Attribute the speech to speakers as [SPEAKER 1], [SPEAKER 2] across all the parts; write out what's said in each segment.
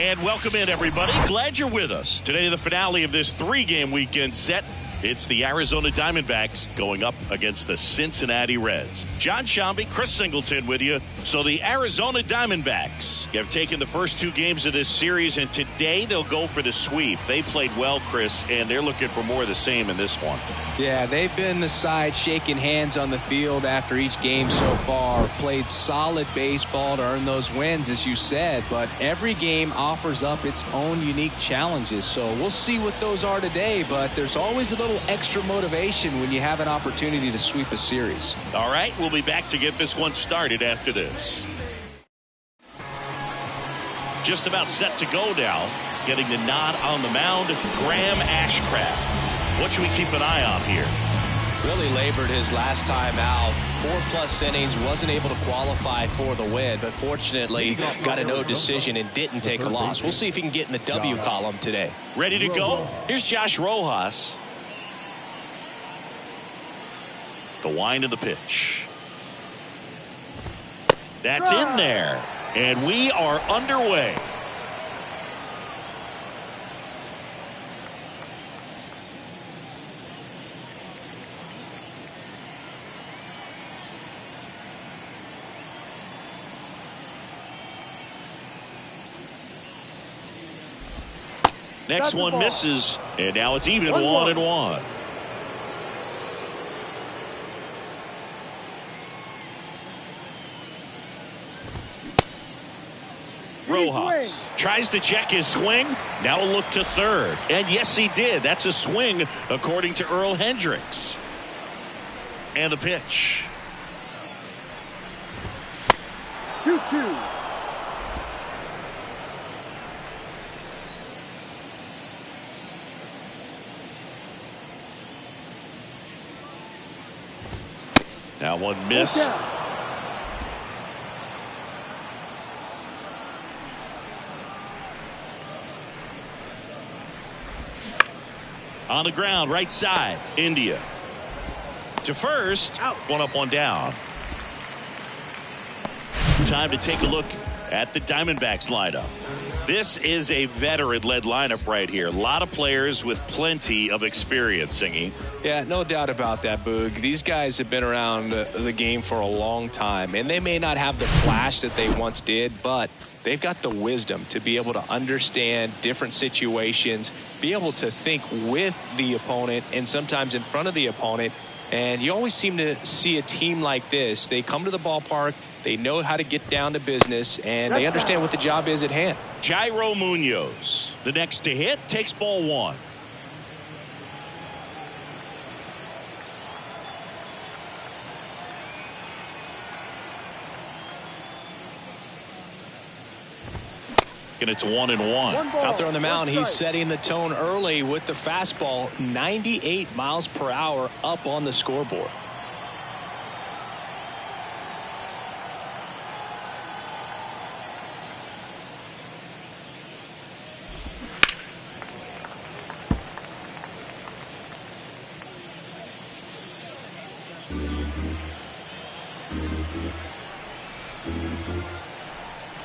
[SPEAKER 1] And welcome in, everybody. Glad you're with us. Today, the finale of this three-game weekend set. It's the Arizona Diamondbacks going up against the Cincinnati Reds. John Shambi, Chris Singleton with you. So the Arizona Diamondbacks have taken the first two games of this series, and today they'll go for the sweep. They played well, Chris, and they're looking for more of the same in this one.
[SPEAKER 2] Yeah, they've been the side shaking hands on the field after each game so far. Played solid baseball to earn those wins, as you said, but every game offers up its own unique challenges. So we'll see what those are today, but there's always a little extra motivation when you have an opportunity to sweep a series.
[SPEAKER 1] All right, we'll be back to get this one started after this. Just about set to go now. Getting the nod on the mound, Graham Ashcraft. What should we keep an eye on here?
[SPEAKER 2] Really labored his last time out. 4+ innings, wasn't able to qualify for the win, but fortunately got a no decision and didn't take a loss. We'll see if he can get in the W column today.
[SPEAKER 1] Ready to go? Here's Josh Rojas. The wind of the pitch. That's in there. And we are underway. Next one misses, and now it's even 1-1. Rojas tries to check his swing. Now a look to third. And yes, he did. That's a swing, according to Earl Hendricks. And the pitch.
[SPEAKER 3] 2-2.
[SPEAKER 1] Now one missed. On the ground, right side, India. To first, one up, one down. Time to take a look at the Diamondbacks lineup. This is a veteran-led lineup right here. A lot of players with plenty of experience, Singy.
[SPEAKER 2] Yeah, no doubt about that, Boog. These guys have been around the game for a long time, and they may not have the flash that they once did, but they've got the wisdom to be able to understand different situations, be able to think with the opponent and sometimes in front of the opponent. And you always seem to see a team like this. They come to the ballpark, they know how to get down to business, and they understand what the job is at hand.
[SPEAKER 1] Jairo Munoz, the next to hit, takes ball one. And it's 1-1.
[SPEAKER 2] Out there on the mound, he's setting the tone early with the fastball, 98 miles per hour up on the scoreboard.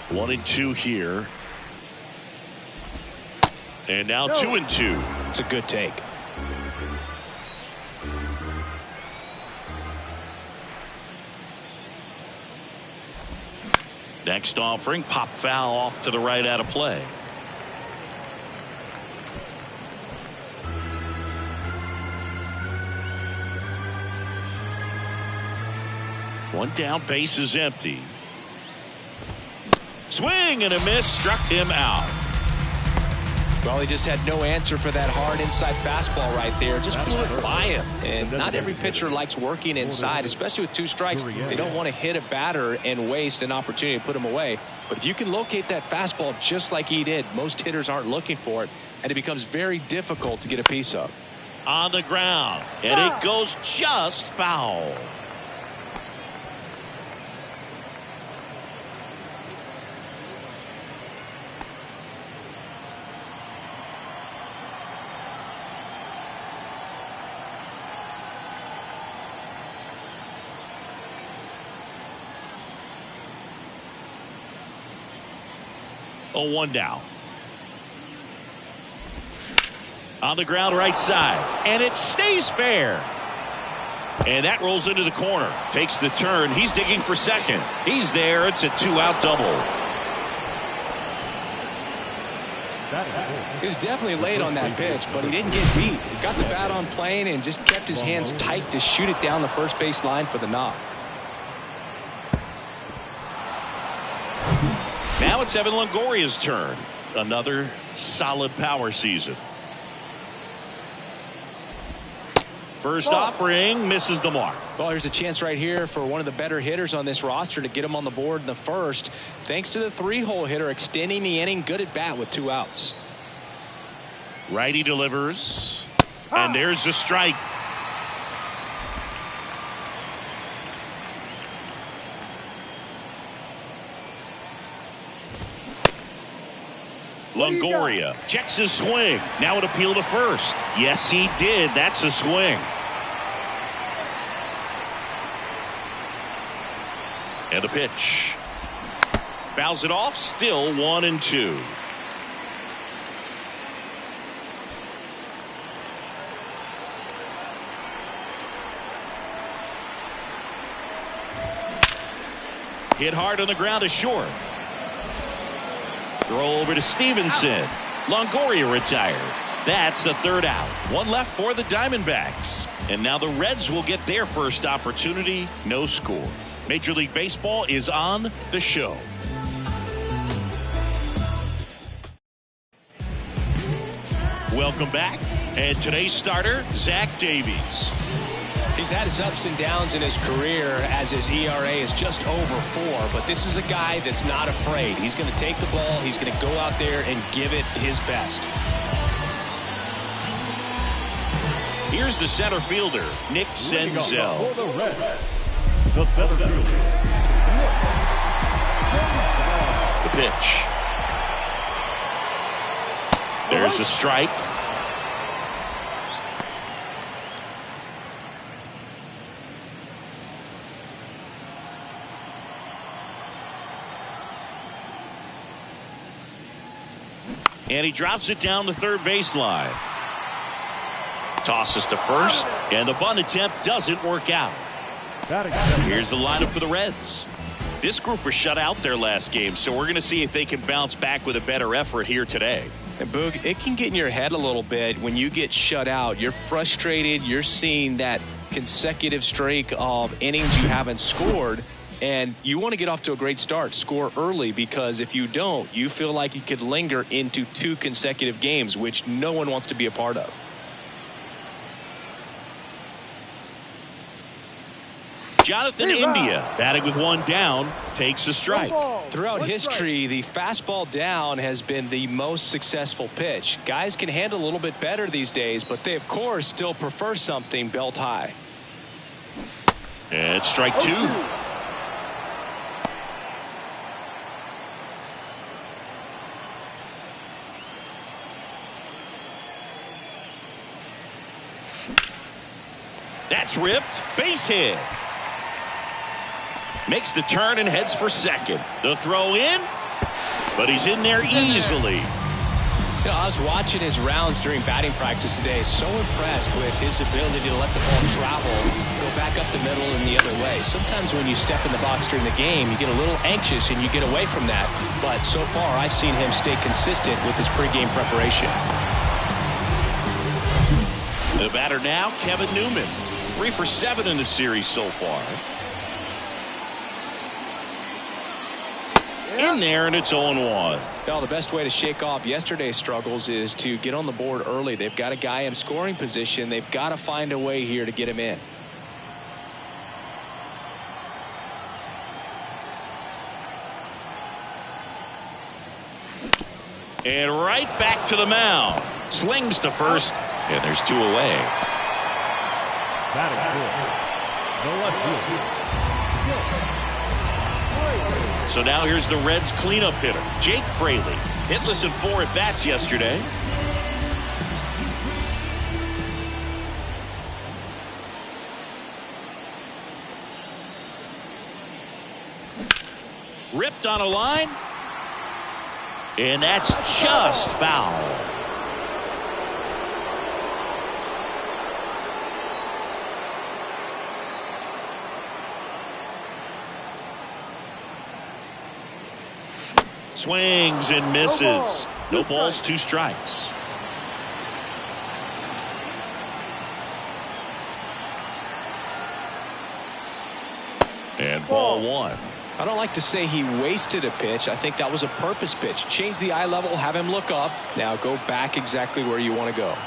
[SPEAKER 1] One and two here. And now 2-2.
[SPEAKER 2] It's a good take.
[SPEAKER 1] Next offering, pop foul off to the right out of play. One down, base is empty. Swing and a miss, struck him out.
[SPEAKER 2] Well, he just had no answer for that hard inside fastball right there. Just blew it by him. And not every pitcher likes working inside, especially with two strikes. They don't want to hit a batter and waste an opportunity to put him away. But if you can locate that fastball just like he did, most hitters aren't looking for it, and it becomes very difficult to get a piece of.
[SPEAKER 1] On the ground, and it goes just foul. Oh, one down. On the ground right side. And it stays fair. And that rolls into the corner. Takes the turn. He's digging for second. He's there. It's a 2-out double.
[SPEAKER 2] He was definitely late on that pitch, but he didn't get beat. He got the bat on plane and just kept his hands tight to shoot it down the first base line for the knock.
[SPEAKER 1] Now it's Evan Longoria's turn. Another solid power season. First offering misses the mark.
[SPEAKER 2] Well, here's a chance right here for one of the better hitters on this roster to get him on the board in the first. Thanks to the 3-hole hitter extending the inning. Good at bat with 2 outs.
[SPEAKER 1] Righty delivers. And there's the strike. Longoria checks his swing. Now it appeal to first. Yes, he did. That's a swing. And a pitch. Fouls it off. Still 1-2. Hit hard on the ground to short. Throw over to Stevenson. Longoria retired. That's the 3rd out. 1 left for the Diamondbacks. And now the Reds will get their first opportunity. No score. Major League Baseball is on the show. Welcome back. And today's starter, Zach Davies.
[SPEAKER 2] He's had his ups and downs in his career as his ERA is just over 4, but this is a guy that's not afraid. He's going to take the ball. He's going to go out there and give it his best.
[SPEAKER 1] Here's the center fielder, Nick Senzel.
[SPEAKER 3] For the Reds, the center fielder.
[SPEAKER 1] The pitch. There's a strike. And he drops it down the third baseline. Tosses to first, and the bunt attempt doesn't work out. Here's the lineup for the Reds. This group was shut out their last game, so we're going to see if they can bounce back with a better effort here today.
[SPEAKER 2] And Boog, it can get in your head a little bit when you get shut out. You're frustrated. You're seeing that consecutive streak of innings you haven't scored. And you want to get off to a great start, score early, because if you don't, you feel like it could linger into 2 consecutive games, which no one wants to be a part of.
[SPEAKER 1] Jonathan India, batting with 1 down, takes a strike.
[SPEAKER 2] Throughout history, the fastball down has been the most successful pitch. Guys can handle a little bit better these days, but they, of course, still prefer something belt high.
[SPEAKER 1] And strike 2. That's ripped. Base hit. Makes the turn and heads for second. The throw in, but he's in there easily.
[SPEAKER 2] You know, I was watching his rounds during batting practice today. So impressed with his ability to let the ball travel, go back up the middle and the other way. Sometimes when you step in the box during the game, you get a little anxious and you get away from that. But so far, I've seen him stay consistent with his pregame preparation.
[SPEAKER 1] The batter now, Kevin Newman. 3 for 7 in the series so far. In there, and it's 0-1.
[SPEAKER 2] Well, the best way to shake off yesterday's struggles is to get on the board early. They've got a guy in scoring position. They've got to find a way here to get him in.
[SPEAKER 1] And right back to the mound. Slings to first, and there's 2 away.
[SPEAKER 3] Batting fourth, the left fielder.
[SPEAKER 1] So now here's the Reds' cleanup hitter, Jake Fraley. Hitless in 4 at-bats yesterday. Ripped on a line. And that's just foul. Swings and misses. No balls, 2 strikes. And ball 1.
[SPEAKER 2] I don't like to say he wasted a pitch. I think that was a purpose pitch. Change the eye level, have him look up. Now go back exactly where you want to go.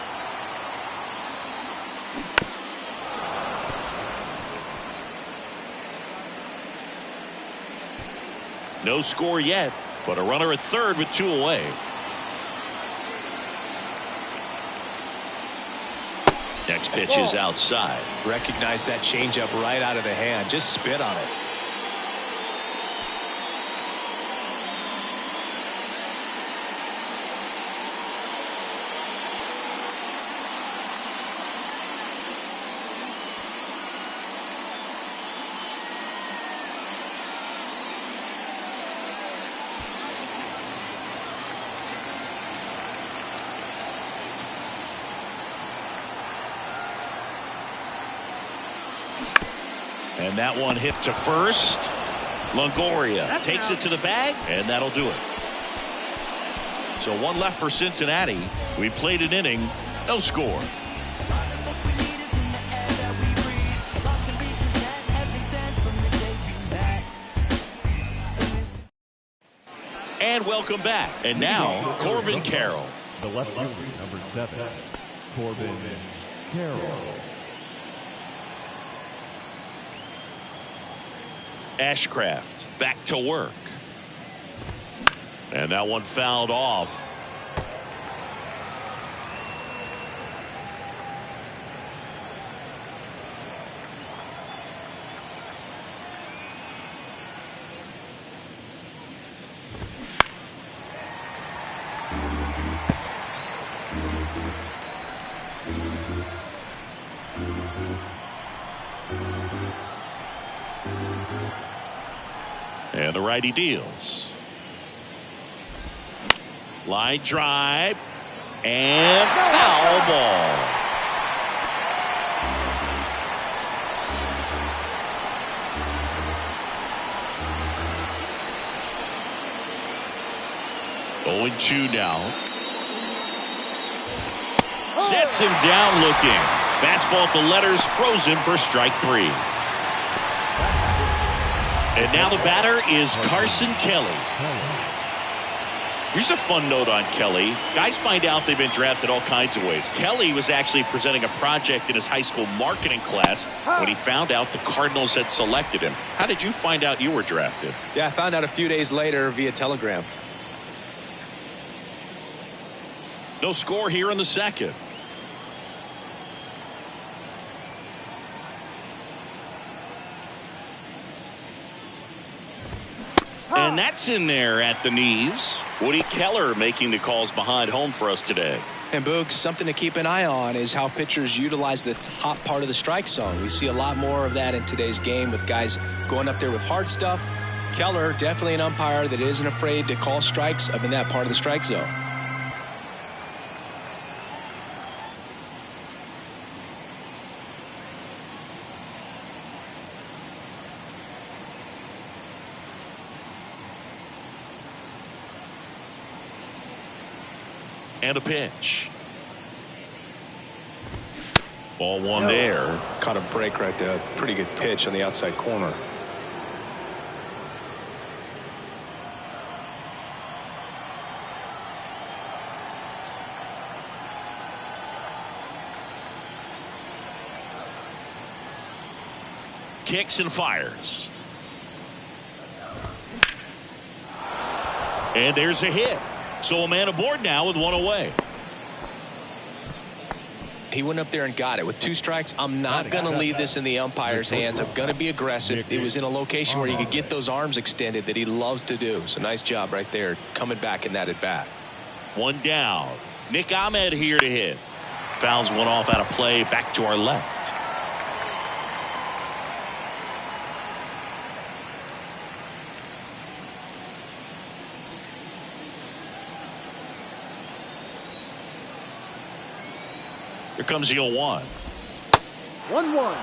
[SPEAKER 1] No score yet, but a runner at third with 2 away. Next pitch is outside.
[SPEAKER 2] Recognize that changeup right out of the hand. Just spit on it.
[SPEAKER 1] And that one hit to first. Longoria takes it to the bag, and that'll do it. So 1 left for Cincinnati. We played an inning, no score. And welcome back. And now, Corbin Carroll.
[SPEAKER 3] The left fielder, number 7, Corbin Carroll.
[SPEAKER 1] Ashcraft back to work. And that one fouled off. And the righty deals. Line drive and foul ball. Going 2 now. Sets him down looking. Fastball at the letters, frozen for strike 3. And now the batter is Carson Kelly. Here's a fun note on Kelly. Guys find out they've been drafted all kinds of ways. Kelly was actually presenting a project in his high school marketing class when he found out the Cardinals had selected him. How did you find out you were drafted?
[SPEAKER 2] Yeah, I found out a few days later via telegram.
[SPEAKER 1] No score here in the second. And that's in there at the knees. Woody Keller making the calls behind home for us today.
[SPEAKER 2] And Boog, something to keep an eye on is how pitchers utilize the top part of the strike zone. We see a lot more of that in today's game with guys going up there with hard stuff. Keller, definitely an umpire that isn't afraid to call strikes up in that part of the strike zone.
[SPEAKER 1] And a pitch. Ball 1 there.
[SPEAKER 2] Caught a break right there. Pretty good pitch on the outside corner.
[SPEAKER 1] Kicks and fires. And there's a hit. So a man aboard now with 1 away.
[SPEAKER 2] He went up there and got it. With 2 strikes, I'm not going to leave this in the umpire's hands. I'm going to be aggressive. It was in a location where he could get those arms extended that he loves to do. So nice job right there coming back in that at bat.
[SPEAKER 1] 1 down. Nick Ahmed here to hit. Fouls one off out of play back to our left. Here comes the 0-1.
[SPEAKER 4] 1-1.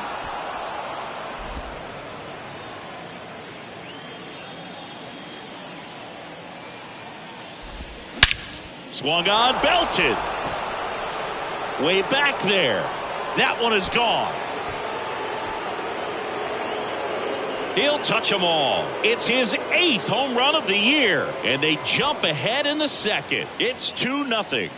[SPEAKER 1] Swung on, belted. Way back there. That one is gone. He'll touch them all. It's his 8th home run of the year, and they jump ahead in the second. It's 2-0.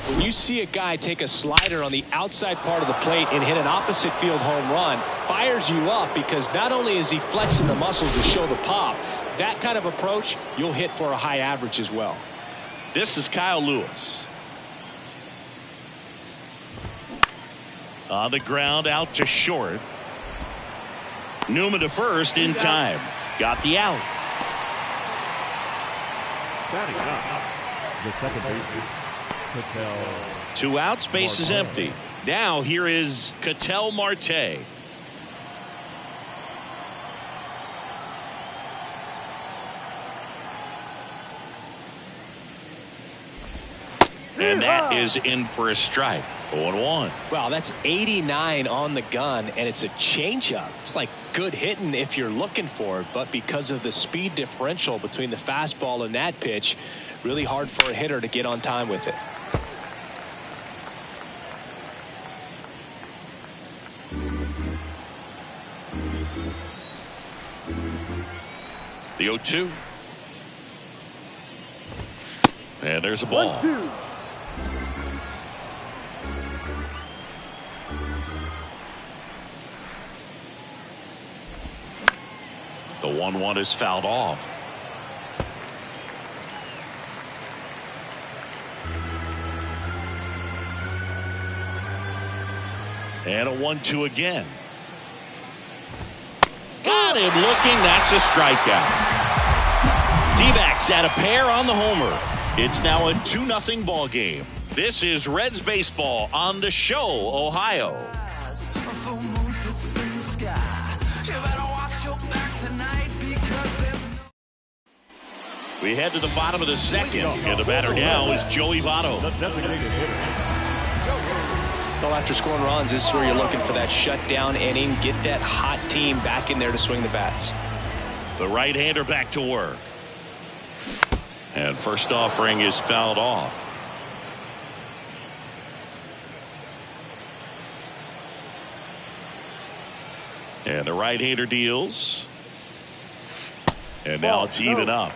[SPEAKER 2] When you see a guy take a slider on the outside part of the plate and hit an opposite field home run, fires you up because not only is he flexing the muscles to show the pop, that kind of approach you'll hit for a high average as well.
[SPEAKER 1] This is Kyle Lewis. On the ground, out to short. Newman to first in time. Got the out.
[SPEAKER 3] Batting up, the second baseman, Ketel.
[SPEAKER 1] 2 outs, base is empty. Now here is Ketel Marte. And that is in for a strike. 0-1.
[SPEAKER 2] Well, that's 89 on the gun, and it's a changeup. It's like good hitting if you're looking for it, but because of the speed differential between the fastball and that pitch, really hard for a hitter to get on time with it.
[SPEAKER 1] The 0-2. And there's a ball.
[SPEAKER 4] 1-2.
[SPEAKER 1] The 1-1 is fouled off. And a 1-2 again. Got him looking. That's a strikeout. D-backs at a pair on the homer. It's now a 2-0 ball game. This is Reds baseball on the Show, Ohio. We head to the bottom of the second, and the batter now is Joey Votto.
[SPEAKER 3] The designated hitter.
[SPEAKER 2] Well, after scoring runs, this is where you're looking for that shutdown inning. Get that hot team back in there to swing the bats.
[SPEAKER 1] The right-hander back to work. And first offering is fouled off. And the right-hander deals. And now it's even up.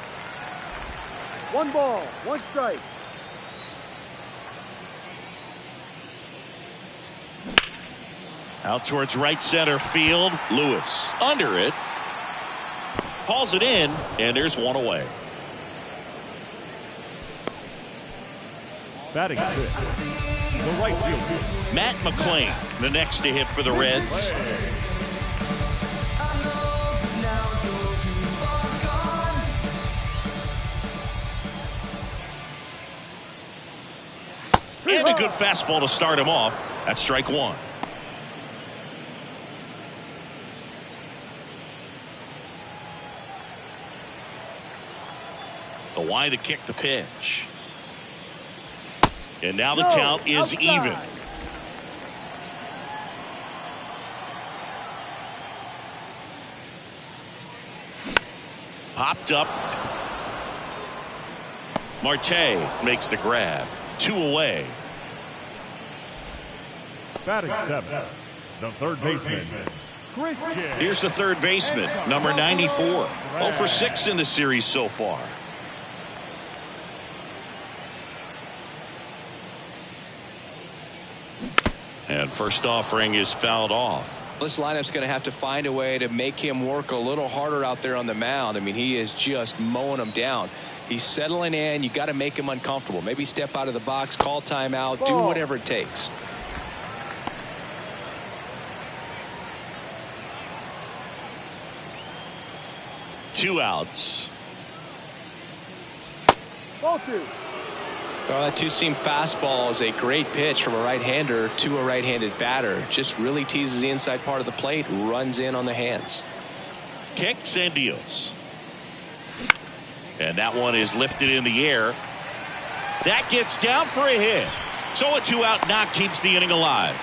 [SPEAKER 4] 1 ball, 1 strike.
[SPEAKER 1] Out towards right center field. Lewis under it. Hauls it in, and there's one away.
[SPEAKER 3] Batting fifth, the right fielder,
[SPEAKER 1] Matt McClain, the next to hit for the Reds. And a good fastball to start him off. That's strike 1. The wind to kick the pitch. And now the count is
[SPEAKER 4] outside.
[SPEAKER 1] even. Popped up. Marte makes the grab. 2 away.
[SPEAKER 3] batting seventh, the third baseman, Christian.
[SPEAKER 1] Here's the third baseman, number 94. 0 for 6 in the series so far. And first offering is fouled off.
[SPEAKER 2] This lineup's going to have to find a way to make him work a little harder out there on the mound. I mean, he is just mowing them down. He's settling in. You got to make him uncomfortable. Maybe step out of the box, call timeout, do whatever it takes.
[SPEAKER 1] Two outs.
[SPEAKER 4] Ball 2.
[SPEAKER 2] Well, that two-seam fastball is a great pitch from a right-hander to a right-handed batter. Just really teases the inside part of the plate, runs in on the hands.
[SPEAKER 1] Kicks and deals. And that one is lifted in the air. That gets down for a hit. So a 2-out knock keeps the inning alive.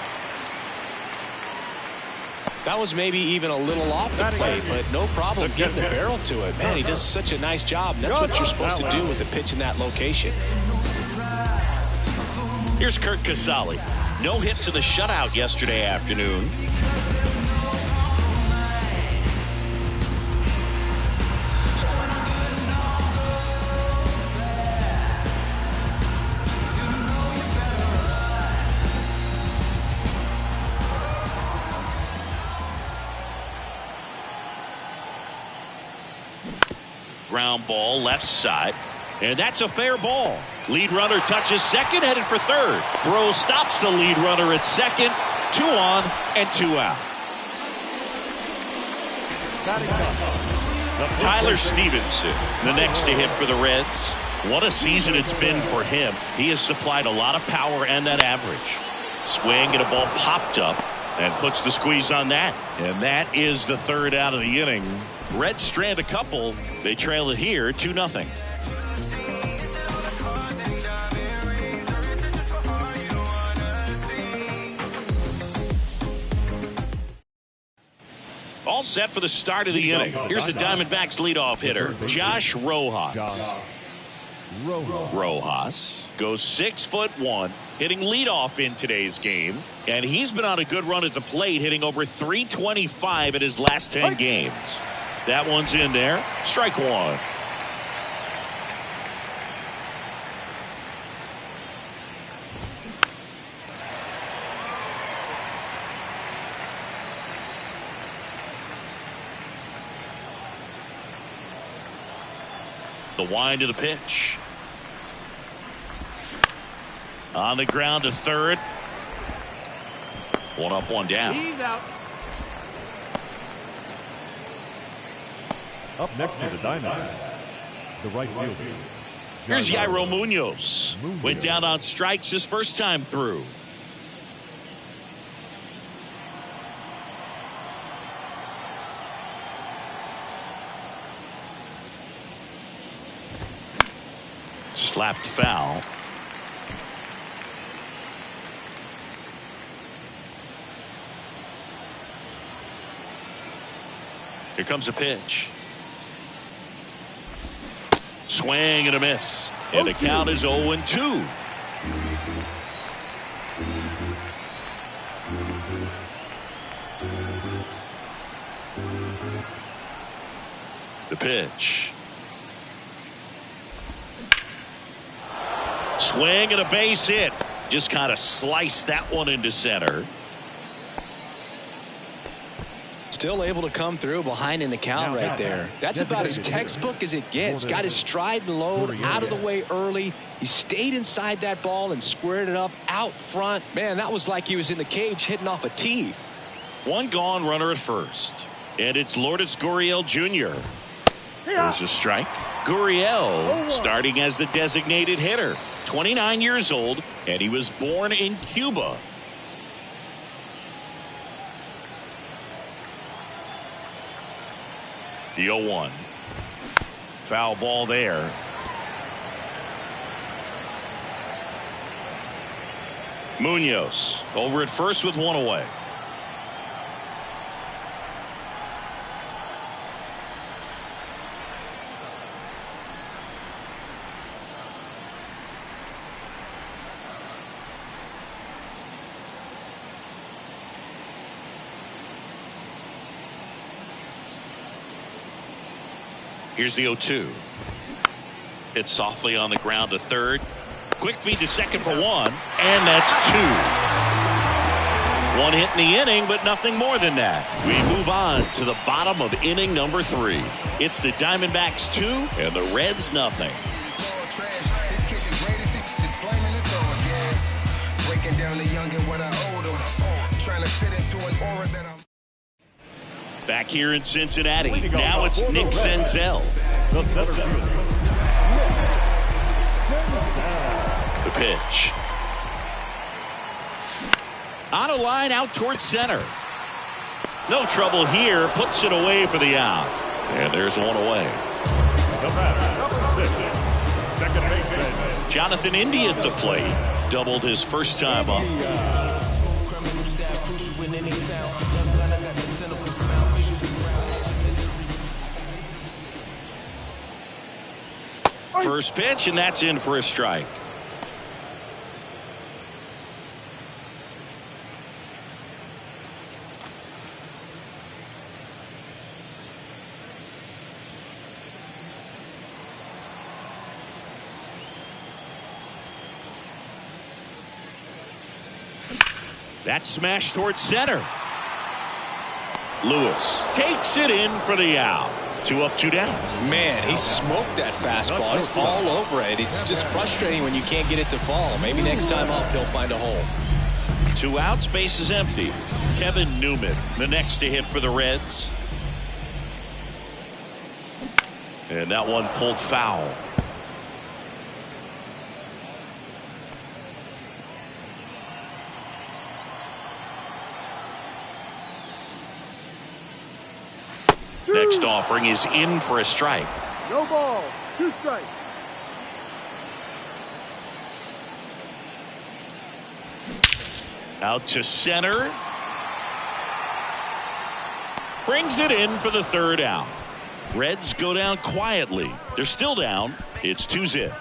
[SPEAKER 2] That was maybe even a little off the plate, but no problem getting the barrel to it. Man, he does such a nice job. And that's what you're supposed to do with the pitch in that location.
[SPEAKER 1] Here's Kurt Casale. No hits in the shutout yesterday afternoon. Ground ball left side, and that's a fair ball. Lead runner touches second, headed for third. Throw stops the lead runner at second. 2 on and 2 out. Tyler Stevenson, the next to hit for the Reds. What a season it's been for him. He has supplied a lot of power and that average. Swing and a ball popped up and puts the squeeze on that. And that is the third out of the inning. Reds strand a couple. They trail it here 2-0. All set for the start of the inning. Here's the Diamondbacks leadoff hitter, Josh Rojas. Rojas goes 6'1", hitting leadoff in today's game, and he's been on a good run at the plate, hitting over .325 in his last 10 games. That one's in there. Strike one. The wind of the pitch. On the ground to third. 1 up, 1 down.
[SPEAKER 4] He's out.
[SPEAKER 3] Up next to the Diamondbacks, the right fielder.
[SPEAKER 1] Here's Yairo Munoz. Went down on strikes his first time through. Slapped foul. Here comes a pitch. Swing and a miss. And the count is 0-2. The pitch. Swing and a base hit. Just kind of sliced that one into center.
[SPEAKER 2] Still able to come through behind in the count right there. That's about as textbook as it gets. Got his stride and load out of the way early. He stayed inside that ball and squared it up out front. Man, that was like he was in the cage hitting off a tee.
[SPEAKER 1] 1 gone, runner at first. And it's Lourdes Gurriel Jr. There's a strike. Gurriel starting as the designated hitter. 29 years old, and he was born in Cuba. The 0-1. Foul ball there. Munoz over at first with 1 away. Here's the 0-2. Hit softly on the ground to third. Quick feed to second for 1. And that's 2. 1 hit in the inning, but nothing more than that. We move on to the bottom of inning number 3. It's the Diamondbacks 2 and the Reds nothing. Breaking down the young and what I owed them. Trying to fit into an aura that I'm. Back here in Cincinnati, now it's Nick Senzel. The pitch. On a line out towards center. No trouble here, puts it away for the out. And there's 1 away.
[SPEAKER 3] Number 6, second baseman
[SPEAKER 1] Jonathan India at the plate. Doubled his first time up. First pitch, and that's in for a strike. That smash towards center. Lewis takes it in for the out. 2 up, 2 down.
[SPEAKER 2] Man, he smoked that fastball. He's all over it. It's just frustrating when you can't get it to fall. Maybe next time up he'll find a hole.
[SPEAKER 1] 2 outs, base is empty. Kevin Newman, the next to hit for the Reds. And that one pulled foul. Next offering is in for a strike.
[SPEAKER 4] No ball. 2 strikes.
[SPEAKER 1] Out to center. Brings it in for the 3rd out. Reds go down quietly. They're still down. It's 2-0.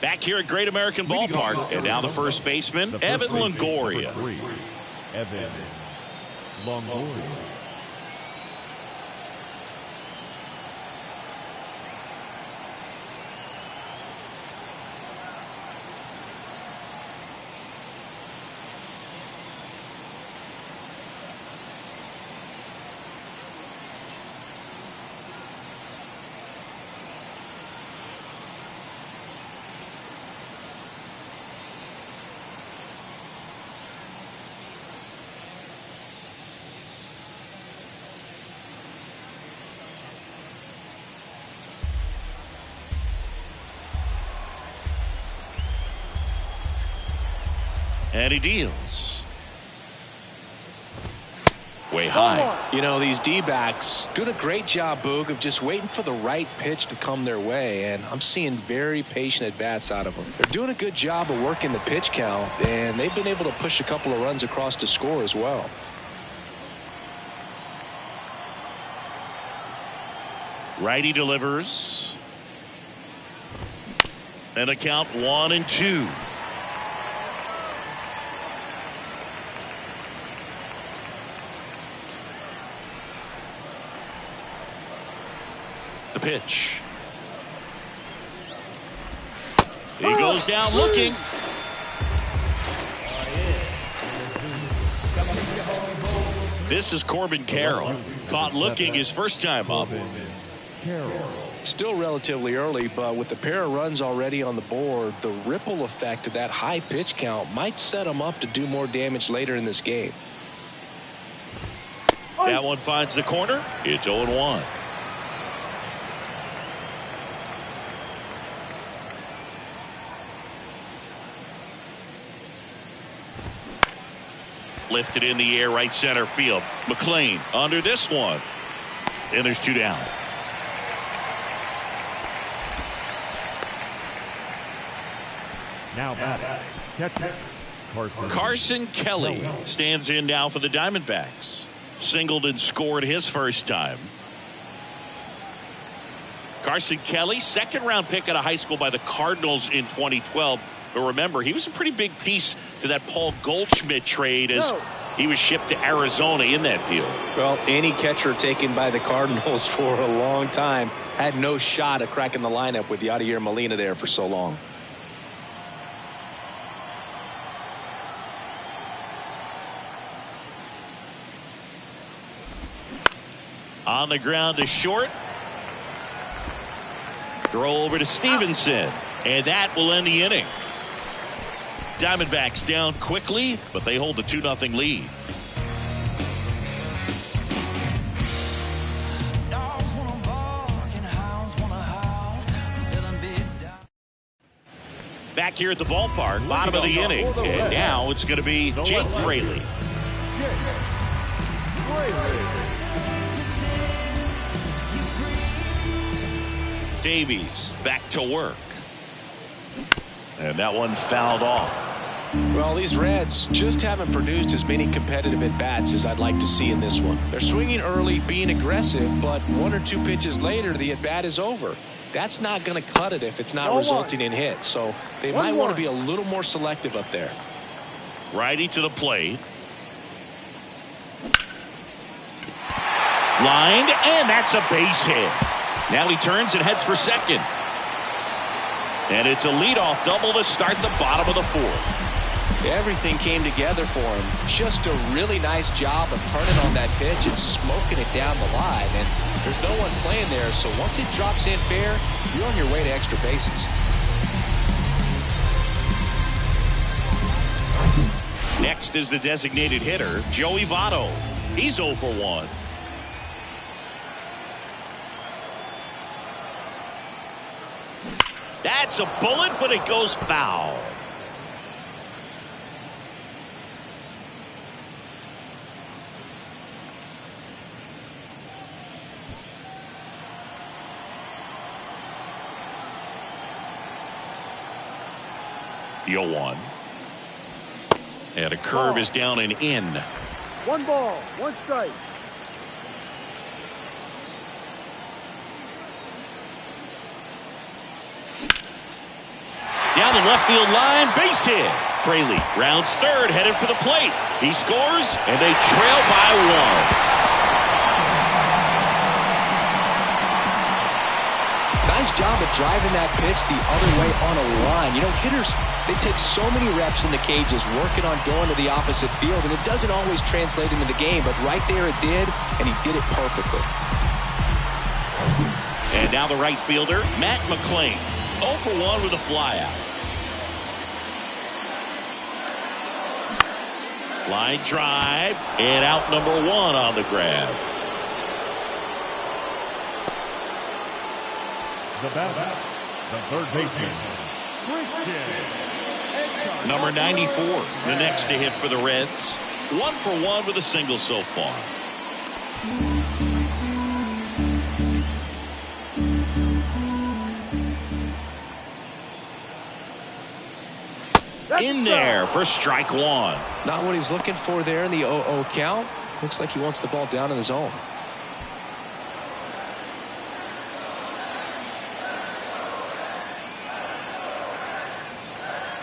[SPEAKER 1] Back here at Great American Ballpark, and now the first baseman, Evan Longoria.
[SPEAKER 3] Evan Longoria.
[SPEAKER 1] And he deals. Way high.
[SPEAKER 2] You know, these D-backs doing a great job, Boog, of just waiting for the right pitch to come their way, and I'm seeing very patient at-bats out of them. They're doing a good job of working the pitch count, and they've been able to push a couple of runs across to score as well.
[SPEAKER 1] Righty delivers. And a count 1-2. The pitch. He goes down looking. This is Corbin Carroll. Caught looking his first time up.
[SPEAKER 2] Still relatively early, but with the pair of runs already on the board, the ripple effect of that high pitch count might set him up to do more damage later in this game.
[SPEAKER 1] That one finds the corner. It's 0-1. Lifted in the air, right center field. McLean under this one. And there's 2 down.
[SPEAKER 3] Now batting, catcher
[SPEAKER 1] Carson Kelly stands in now for the Diamondbacks. Singled and scored his first time. Carson Kelly, 2nd-round pick out of high school by the Cardinals in 2012. But remember, he was a pretty big piece to that Paul Goldschmidt trade as he was shipped to Arizona in that deal.
[SPEAKER 2] Well, any catcher taken by the Cardinals for a long time had no shot at cracking the lineup with Yadier Molina there for so long.
[SPEAKER 1] On the ground to short. Throw over to Stevenson. And that will end the inning. Diamondbacks down quickly, but they hold the 2-0 lead. Back here at the ballpark, bottom of the inning. And now it's going to be Jake Fraley. Davies back to work. And that one fouled off.
[SPEAKER 2] Well, these Reds just haven't produced as many competitive at-bats as I'd like to see in this one. They're swinging early, being aggressive, but 1 or 2 pitches later, the at-bat is over. That's not going to cut it if it's not resulting in hits. So they might want to be a little more selective up there.
[SPEAKER 1] Righty to the plate. Lined, and that's a base hit. Now he turns and heads for second. And it's a leadoff double to start the bottom of the 4th.
[SPEAKER 2] Everything came together for him. Just a really nice job of turning on that pitch and smoking it down the line. And there's no one playing there, so once it drops in fair, you're on your way to extra bases.
[SPEAKER 1] Next is the designated hitter, Joey Votto. He's 0 for 1. That's a bullet, but it goes foul. The 0-1. And a curve is down and in.
[SPEAKER 4] 1 ball, 1 strike.
[SPEAKER 1] Down the left field line, base hit. Fraley rounds third, headed for the plate. He scores, and they trail by 1.
[SPEAKER 2] Nice job of driving that pitch the other way on a line. You know, hitters, they take so many reps in the cages working on going to the opposite field, and it doesn't always translate into the game, but right there it did, and he did it perfectly.
[SPEAKER 1] And now the right fielder, Matt McClain. 0 for 1 with a flyout. Line drive, and out number 1 on the grab.
[SPEAKER 3] The batter, the third baseman,
[SPEAKER 1] Number 94, the next to hit for the Reds. 1 for 1 with a single so far. In there for strike 1.
[SPEAKER 2] Not what he's looking for there in the 0-0 count. Looks like he wants the ball down in the zone.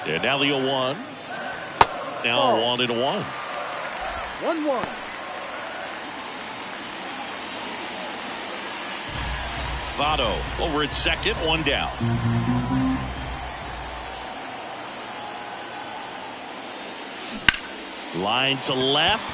[SPEAKER 1] And now the 0-1. Now 1-1.
[SPEAKER 4] 1-1.
[SPEAKER 1] Votto over at second, 1 down. Line to left.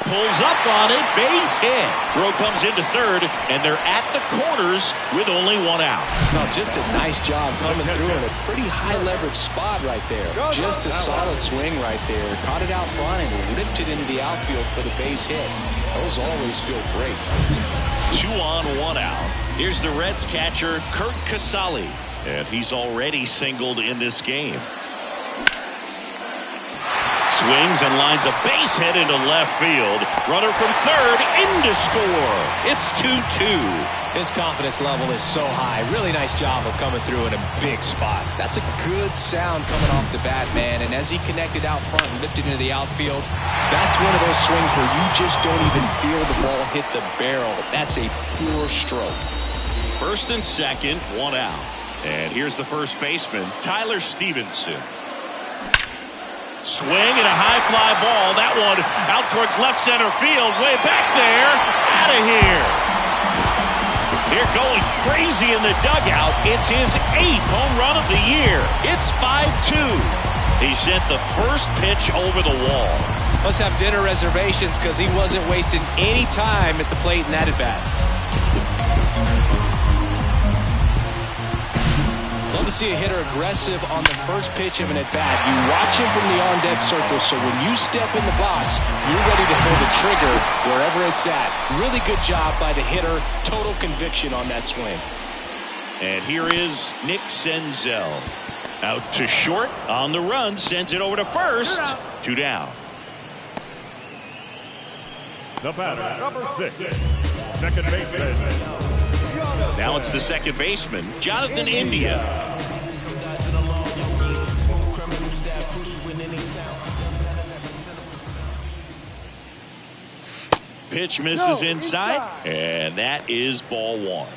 [SPEAKER 1] Pulls up on it. Base hit. Throw comes into third, and they're at the corners with only 1 out.
[SPEAKER 2] Well, just a nice job coming through in a pretty high leverage spot right there. Just a solid swing right there. Caught it out front and ripped it into the outfield for the base hit. Those always feel great.
[SPEAKER 1] 2 on, 1 out. Here's the Reds catcher, Kurt Casale, and he's already singled in this game. Swings and lines a base hit into left field. Runner from third in to score. It's 2-2.
[SPEAKER 2] His confidence level is so high. Really nice job of coming through in a big spot. That's a good sound coming off the bat, man. And as he connected out front and lifted into the outfield, that's one of those swings where you just don't even feel the ball hit the barrel. That's a pure stroke.
[SPEAKER 1] First and second, 1 out. And here's the first baseman, Tyler Stevenson. Swing and a high fly ball. That one out towards left center field. Way back there. Out of here. They're going crazy in the dugout. It's his 8th home run of the year. It's 5-2. He sent the first pitch over the wall.
[SPEAKER 2] Must have dinner reservations because he wasn't wasting any time at the plate in that at bat. Love to see a hitter aggressive on the first pitch of an at-bat. You watch him from the on-deck circle, so when you step in the box, you're ready to pull the trigger wherever it's at. Really good job by the hitter. Total conviction on that swing.
[SPEAKER 1] And here is Nick Senzel. Out to short on the run. Sends it over to first. 2 down.
[SPEAKER 3] the batter, number 6, second baseman.
[SPEAKER 1] Now it's the second baseman, Jonathan India. pitch misses
[SPEAKER 4] No,
[SPEAKER 1] inside, and that is ball one.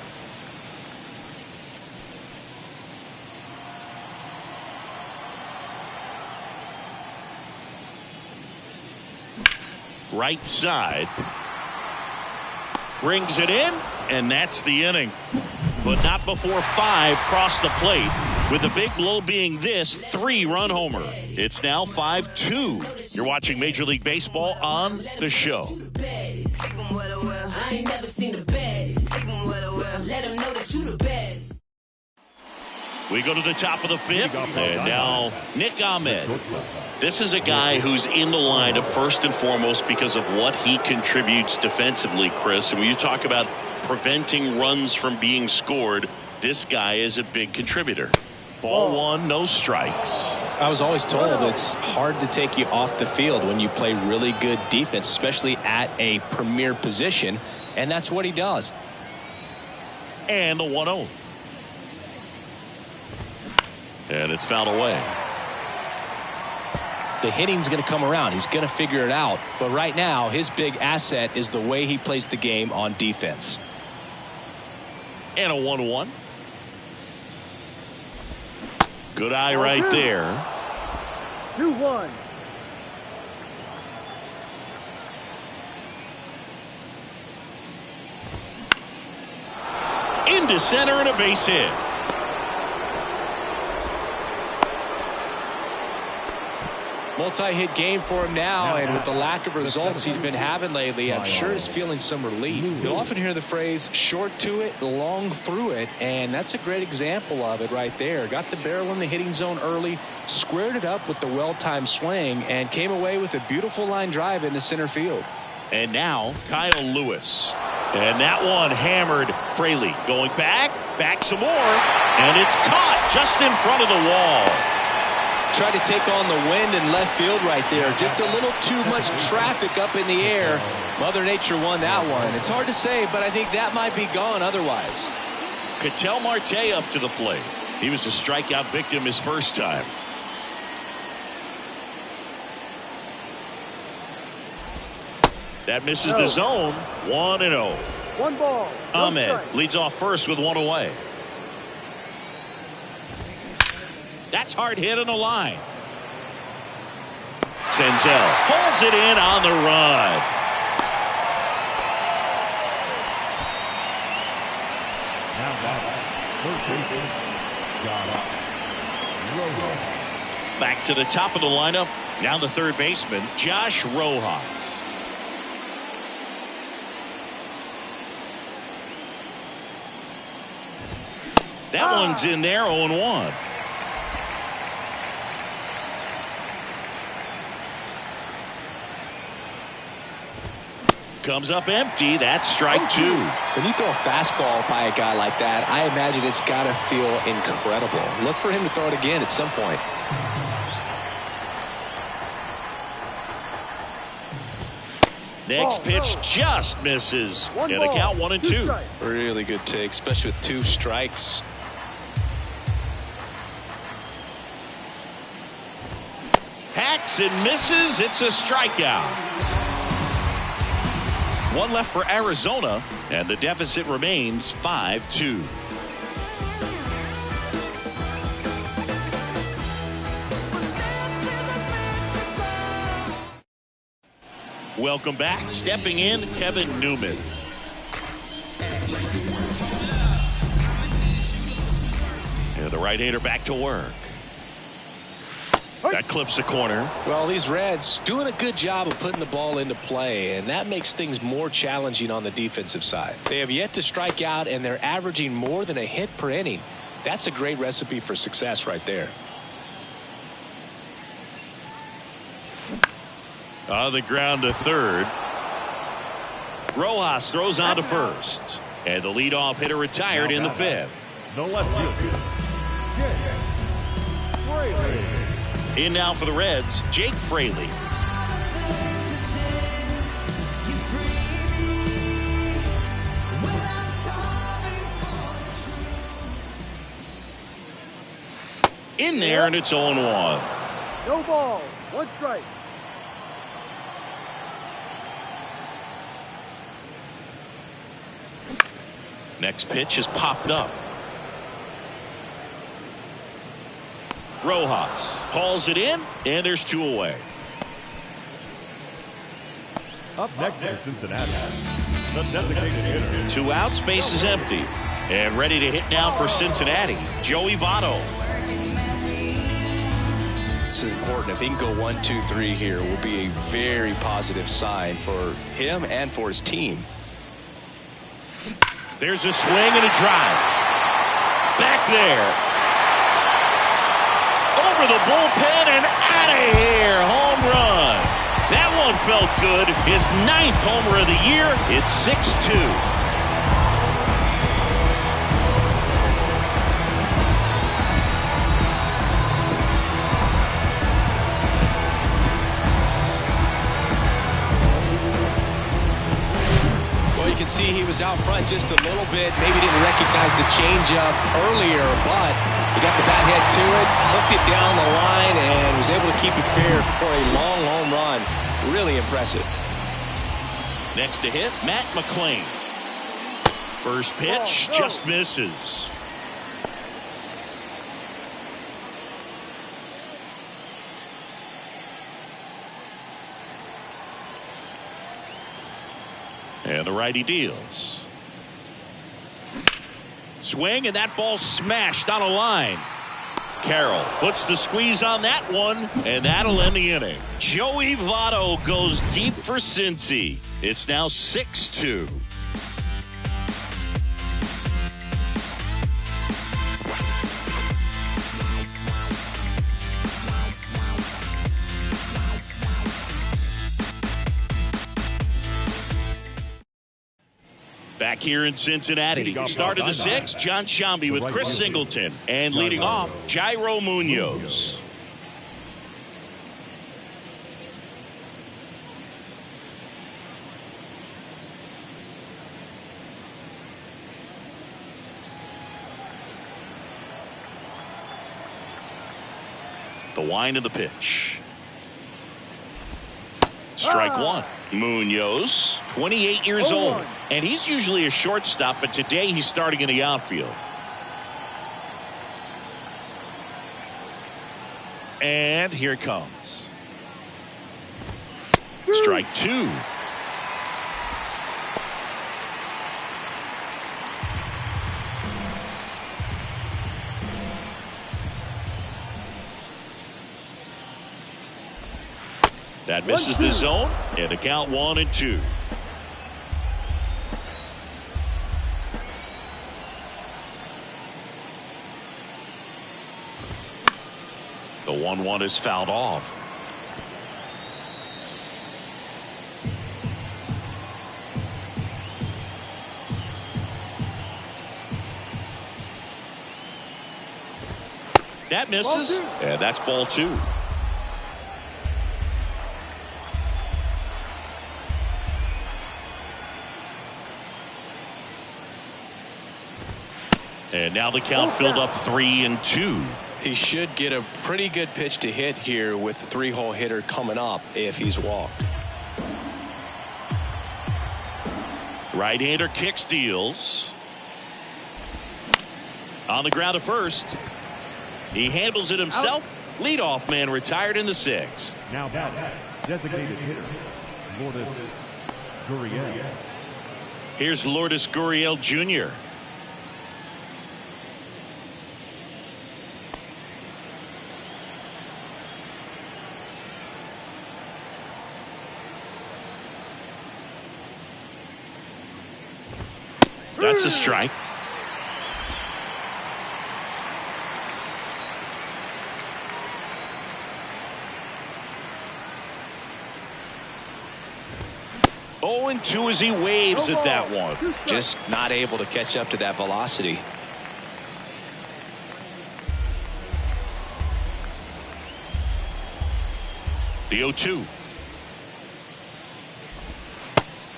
[SPEAKER 1] Right side. Brings it in, and that's the inning. But not before 5 cross the plate, with the big blow being this 3-run homer. It's now 5-2. You're watching Major League Baseball on The Show. We go to the top of the 5th, and now Nick Ahmed. This is a guy who's in the lineup first and foremost because of what he contributes defensively, Chris. And when you talk about preventing runs from being scored, this guy is a big contributor. Ball one, no strikes.
[SPEAKER 2] I was always told it's hard to take you off the field when you play really good defense, especially at a premier position, and that's what he does.
[SPEAKER 1] And the 1-0. And it's fouled away.
[SPEAKER 2] The hitting's going to come around. He's going to figure it out. But right now, his big asset is the way he plays the game on defense.
[SPEAKER 1] And a 1-1. Good eye right there.
[SPEAKER 4] 2-1.
[SPEAKER 1] Into center and a base hit.
[SPEAKER 2] Multi-hit game for him now, and with the lack of results he's been having lately, I'm sure he's feeling some relief. You'll often hear the phrase, short to it, long through it, and that's a great example of it right there. Got the barrel in the hitting zone early, squared it up with the well-timed swing, and came away with a beautiful line drive into center field.
[SPEAKER 1] And now, Kyle Lewis. And that one hammered Fraley. Going back some more, and it's caught just in front of the wall.
[SPEAKER 2] Tried to take on the wind in left field right there. Just a little too much traffic up in the air. Mother Nature won that one. It's hard to say, but I think that might be gone otherwise.
[SPEAKER 1] Ketel Marte up to the plate. He was a strikeout victim his first time. That misses the zone. 1-0.
[SPEAKER 4] 1 ball. No
[SPEAKER 1] Ahmed
[SPEAKER 4] strike.
[SPEAKER 1] leads off first with 1 away. That's hard hit on the line. Senzel pulls it in on the run.
[SPEAKER 3] Now batting, first baseman, Josh Rojas.
[SPEAKER 1] Back to the top of the lineup. Now the third baseman, Josh Rojas. That one's in there, 0-1. Comes up empty. That's strike 2.
[SPEAKER 2] When you throw a fastball by a guy like that, I imagine it's got to feel incredible. Look for him to throw it again at some point.
[SPEAKER 1] Next pitch just misses.
[SPEAKER 4] One
[SPEAKER 1] And a
[SPEAKER 4] ball,
[SPEAKER 1] count 1-2.
[SPEAKER 2] Really good take, especially with 2 strikes.
[SPEAKER 1] Hacks and misses. It's a strikeout. 1 left for Arizona, and the deficit remains 5-2. Welcome back. Stepping in, Kevin Newman. And the right-hander back to work. That clips the corner.
[SPEAKER 2] Well, these Reds doing a good job of putting the ball into play, and that makes things more challenging on the defensive side. They have yet to strike out, and they're averaging more than a hit per inning. That's a great recipe for success right there.
[SPEAKER 1] On the ground to third. Rojas throws on to first. And the leadoff hitter retired in the 5th.
[SPEAKER 3] The left fielder, Jake Fraley.
[SPEAKER 1] In now for the Reds, Jake Fraley. In there, and it's 0-1.
[SPEAKER 4] No ball. 1 strike.
[SPEAKER 1] Next pitch is popped up. Rojas hauls it in, and there's 2 away.
[SPEAKER 3] Up next for Cincinnati, the designated hitter.
[SPEAKER 1] 2 outs, base is empty. And ready to hit now for Cincinnati, Joey Votto.
[SPEAKER 2] This is important. If he can go 1, 2, 3 here, will be a very positive sign for him and for his team.
[SPEAKER 1] There's a swing and a drive. Back there. Over the bullpen and out of here. Home run. That one felt good. His 9th homer of the year. It's 6-2.
[SPEAKER 2] Well, you can see he was out front just a little bit. Maybe didn't recognize the changeup earlier, but he got the bat head to it, hooked it down the line, and was able to keep it fair for a long home run. Really impressive.
[SPEAKER 1] Next to hit, Matt McClain. First pitch just misses. And the righty deals. Swing, and that ball smashed on a line. Carroll puts the squeeze on that one, and that'll end the inning. Joey Votto goes deep for Cincy. It's now 6-2. Back here in Cincinnati, start of the 6th, John Sciambi with Chris Singleton, and leading off, Jairo Munoz. The wind of the pitch. Strike 1. Munoz, 28 years old, and he's usually a shortstop, but today he's starting in the outfield. And here it comes. Strike 2. That misses the zone, and the count 1-2. The 1-1 is fouled off. That misses, and that's ball 2. And now the count filled up 3-2.
[SPEAKER 2] He should get a pretty good pitch to hit here with the 3-hole hitter coming up if he's walked.
[SPEAKER 1] Right-hander kicks, deals. On the ground to first. He handles it himself. Leadoff man retired in the 6th.
[SPEAKER 3] Now back, designated hitter, Lourdes Gurriel.
[SPEAKER 1] Here's Lourdes Gurriel Jr. That's a strike. Oh, and 2 as he waves at that one.
[SPEAKER 2] Just not able to catch up to that velocity.
[SPEAKER 1] The 0-2.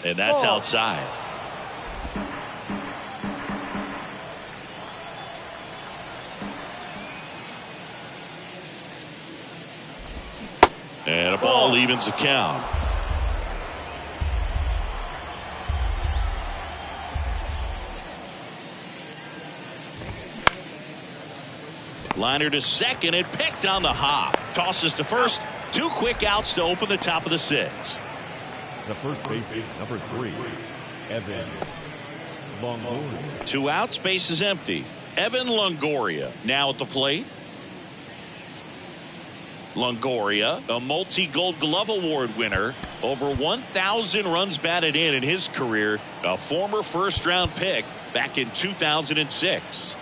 [SPEAKER 1] And that's outside. And a ball evens the count. Liner to second and picked on the hop. Tosses to first. 2 quick outs to open the top of the 6th.
[SPEAKER 3] The first base is number 3, Evan Longoria.
[SPEAKER 1] 2 outs, base is empty. Evan Longoria now at the plate. Longoria, a multi-Gold Glove Award winner, over 1,000 runs batted in his career, a former first-round pick back in 2006.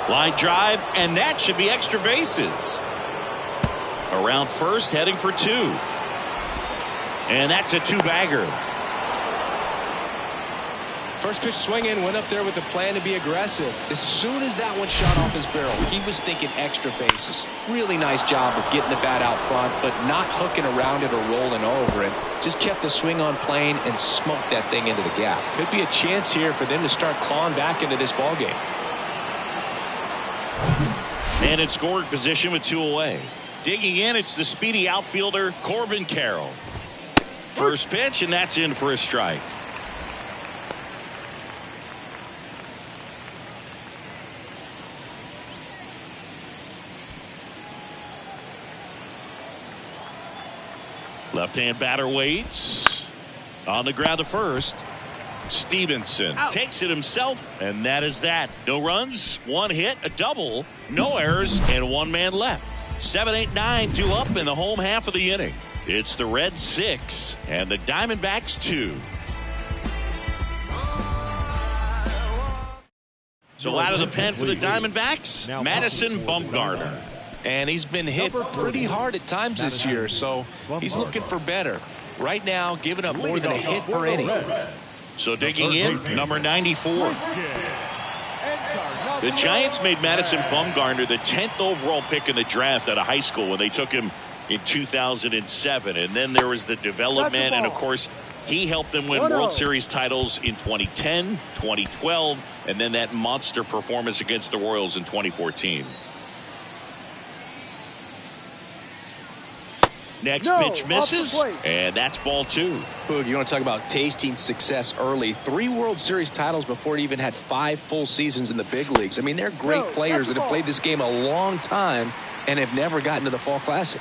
[SPEAKER 1] Line drive, and that should be extra bases. Around first, heading for 2. And that's a 2-bagger.
[SPEAKER 2] First pitch swinging, went up there with a plan to be aggressive. As soon as that one shot off his barrel, he was thinking extra bases. Really nice job of getting the bat out front, but not hooking around it or rolling over it. Just kept the swing on plane and smoked that thing into the gap. Could be a chance here for them to start clawing back into this ballgame.
[SPEAKER 1] And in scoring position with 2 away. Digging in, it's the speedy outfielder Corbin Carroll. First pitch, and that's in for a strike. Left-hand batter waits. On the ground to first. Stevenson takes it himself, and that is that. No runs, 1 hit, a double, no errors, and 1 man left. 7, 8, 9, 2 up in the home half of the inning. It's the Reds 6 and the Diamondbacks 2. So out of the pen for the Diamondbacks, Madison Bumgarner.
[SPEAKER 2] And he's been hit pretty hard at times this year, so he's looking for better. Right now, giving up more than a hit per inning.
[SPEAKER 1] So digging in, number 94. The Giants made Madison Bumgarner the 10th overall pick in the draft out of high school when they took him in 2007. And then there was the development, and of course, he helped them win World Series titles in 2010, 2012, and then that monster performance against the Royals in 2014. Next pitch misses, and that's ball 2.
[SPEAKER 2] Boog, you want to talk about tasting success early. 3 World Series titles before he even had 5 full seasons in the big leagues. I mean, they're great players that have played this game a long time and have never gotten to the Fall Classic.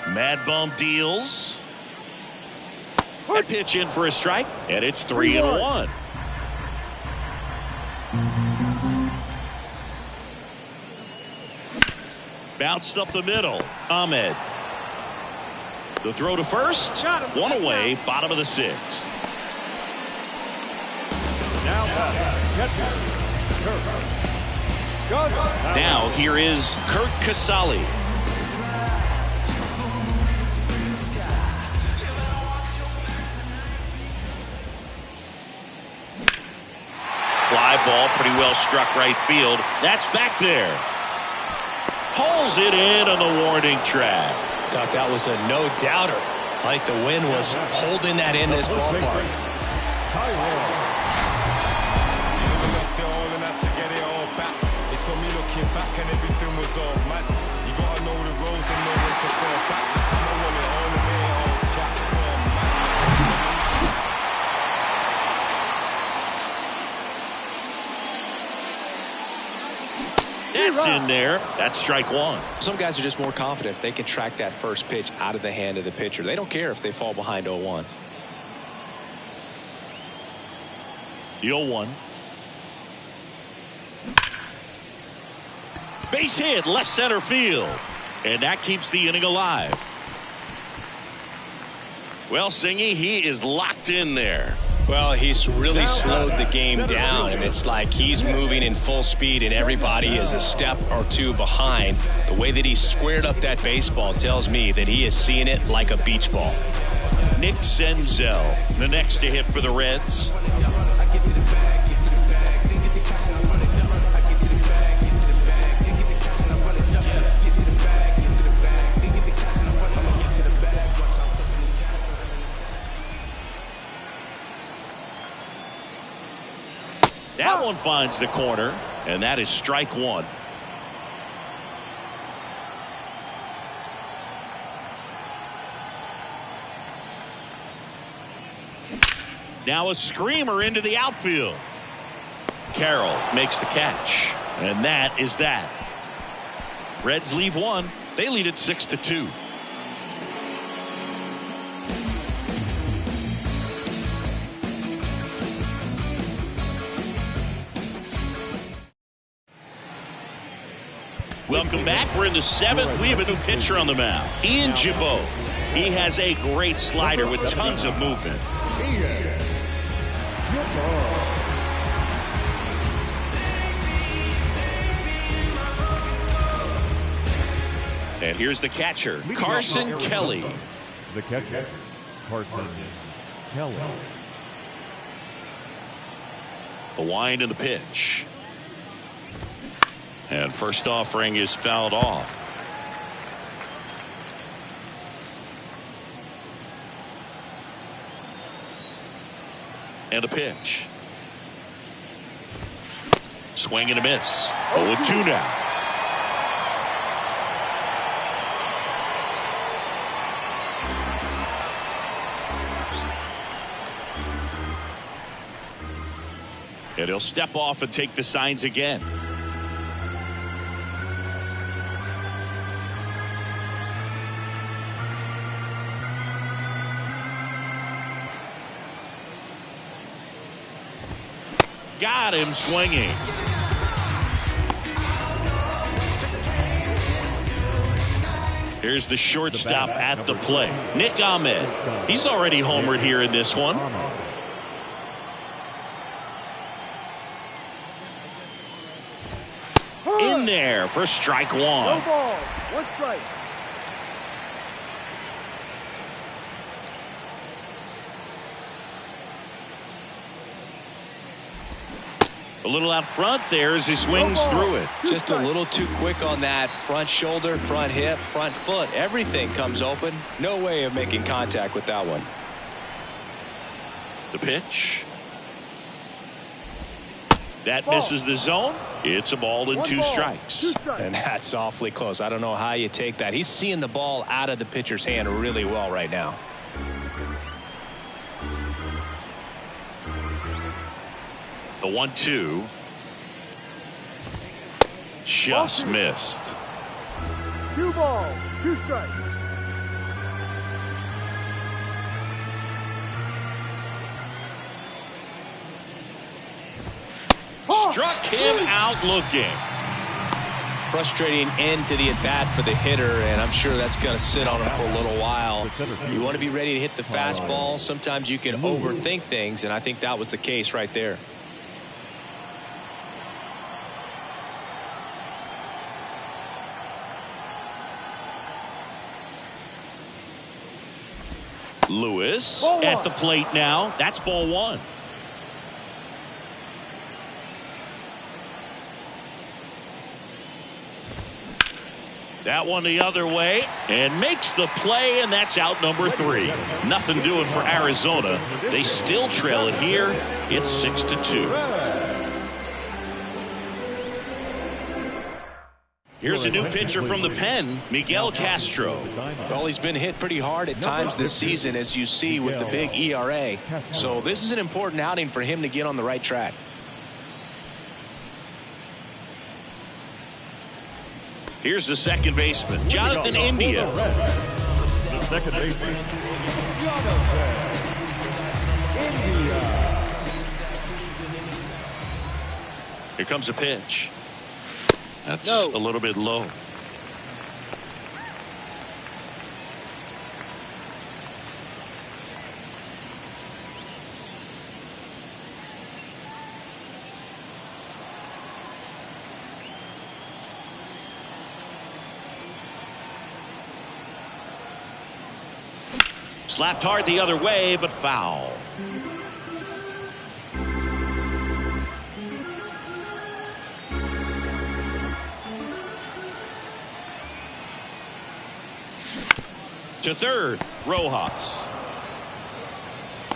[SPEAKER 1] Mad Bum deals. A pitch in for a strike, and it's 3-1. Bounced up the middle. Ahmed. The throw to first. 1 away, bottom of the 6th. Now here is Kurt Casale. Fly ball, pretty well struck right field. That's back there. Pulls it in on the warning track.
[SPEAKER 2] Thought that was a no-doubter. Like the wind was holding that in this ballpark.
[SPEAKER 5] It's got me looking back and everything was all mad. You gotta know the roads and know when to fall back. I want it all the way, all chat.
[SPEAKER 1] That's in there. That's strike 1.
[SPEAKER 2] Some guys are just more confident if they can track that first pitch out of the hand of the pitcher. They don't care if they fall behind 0-1.
[SPEAKER 1] The 0-1. Base hit, left center field. And that keeps the inning alive. Well, Singy, he is locked in there.
[SPEAKER 2] Well, he's really slowed the game down, and it's like he's moving in full speed and everybody is a step or 2 behind. The way that he squared up that baseball tells me that he is seeing it like a beach ball.
[SPEAKER 1] Nick Senzel, the next to hit for the Reds. one finds the corner, and that is strike one. Now a screamer into the outfield. Carroll makes the catch, and that is that. Reds leave one. They lead it 6-2. Welcome back. We're in the seventh. We have a new pitcher on the mound, Ian Gibaut. He has a great slider with tons of movement. And here's the catcher, Carson Kelly.
[SPEAKER 3] The catcher, Carson Kelly.
[SPEAKER 1] The wind and the pitch. And first offering is fouled off. And a pitch. Swing and a miss. 0-2 now. And he'll step off and take the signs again. Got him swinging. Here's the shortstop at the plate, Nick Ahmed. He's already homered here in this one. In there for strike one.
[SPEAKER 4] No ball. One strike.
[SPEAKER 1] A little out front there as he swings through it.
[SPEAKER 2] Just a little too quick on that front shoulder, front hip, front foot. Everything comes open. No way of making contact with that one.
[SPEAKER 1] The pitch. That misses the zone. It's a ball and two strikes.
[SPEAKER 2] And that's awfully close. I don't know how you take that. He's seeing the ball out of the pitcher's hand really well right now.
[SPEAKER 1] The 1-2. Just missed.
[SPEAKER 4] 2 balls, 2 strikes.
[SPEAKER 1] Struck him out looking.
[SPEAKER 2] Frustrating end to the at-bat for the hitter, and I'm sure that's going to sit on him for a little while. You want to be ready to hit the fastball. Sometimes you can overthink things, and I think that was the case right there.
[SPEAKER 1] Lewis at the plate now. That's ball one. That one the other way and makes the play, and that's out number 3. Nothing doing for Arizona. They still trail it here. It's 6-2. Here's a new pitcher from the pen, Miguel Castro.
[SPEAKER 2] Well, he's been hit pretty hard at times this season, as you see with the big ERA. So this is an important outing for him to get on the right track.
[SPEAKER 1] Here's the second baseman, Jonathan India.
[SPEAKER 3] The second baseman, Jonathan India.
[SPEAKER 1] Here comes a pitch. That's a little bit low. Slapped hard the other way, but foul. To third, Rojas.